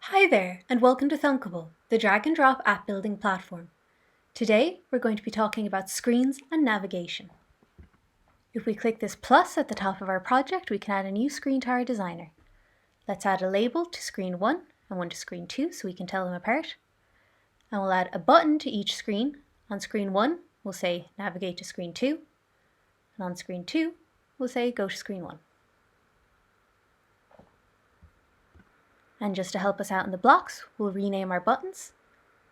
Hi there, and welcome to Thunkable, the drag and drop app building platform. Today, we're going to be talking about screens and navigation. If we click this plus at the top of our project, we can add a new screen to our designer. Let's add a label to screen 1 and one to screen 2 so we can tell them apart. And we'll add a button to each screen. On screen 1, we'll say navigate to screen 2. And on screen 2, we'll say go to screen 1. And just to help us out in the blocks, we'll rename our buttons.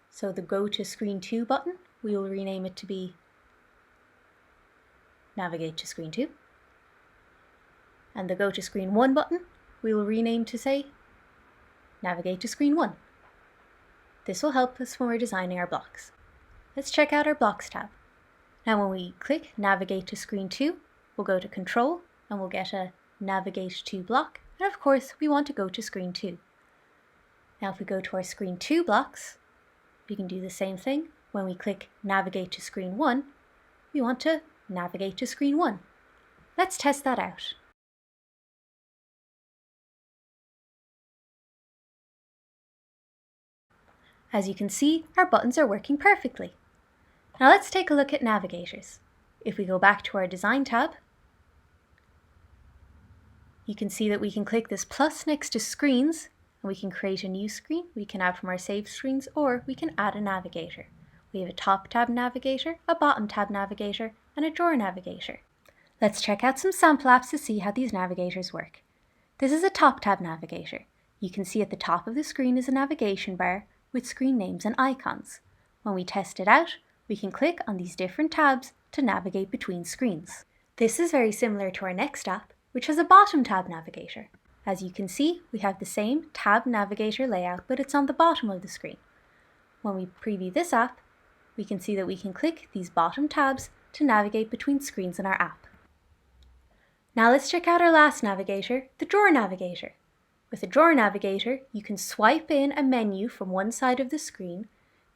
So the Go to Screen 2 button, we will rename it to be Navigate to Screen 2. And the Go to Screen 1 button, we will rename to say Navigate to Screen 1. This will help us when we're designing our blocks. Let's check out our Blocks tab. Now when we click Navigate to Screen 2, we'll go to Control and we'll get a Navigate to block. And of course, we want to go to Screen 2. Now if we go to our Screen 2 blocks, we can do the same thing. When we click Navigate to Screen 1, we want to navigate to Screen 1. Let's test that out. As you can see, our buttons are working perfectly. Now let's take a look at Navigators. If we go back to our Design tab, you can see that we can click this plus next to Screens, and we can create a new screen. We can add from our saved screens, or we can add a navigator. We have a top tab navigator, a bottom tab navigator, and a drawer navigator. Let's check out some sample apps to see how these navigators work. This is a top tab navigator. You can see at the top of the screen is a navigation bar with screen names and icons. When we test it out, we can click on these different tabs to navigate between screens. This is very similar to our next app, which has a bottom tab navigator. As you can see, we have the same Tab Navigator layout, but it's on the bottom of the screen. When we preview this app, we can see that we can click these bottom tabs to navigate between screens in our app. Now let's check out our last navigator, the Drawer Navigator. With the Drawer Navigator, you can swipe in a menu from one side of the screen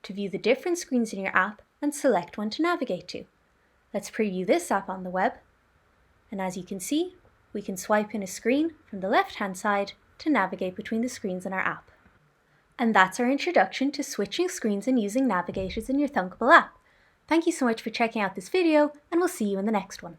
to view the different screens in your app and select one to navigate to. Let's preview this app on the web, and as you can see, we can swipe in a screen from the left-hand side to navigate between the screens in our app. And that's our introduction to switching screens and using navigators in your Thunkable app. Thank you so much for checking out this video, and we'll see you in the next one.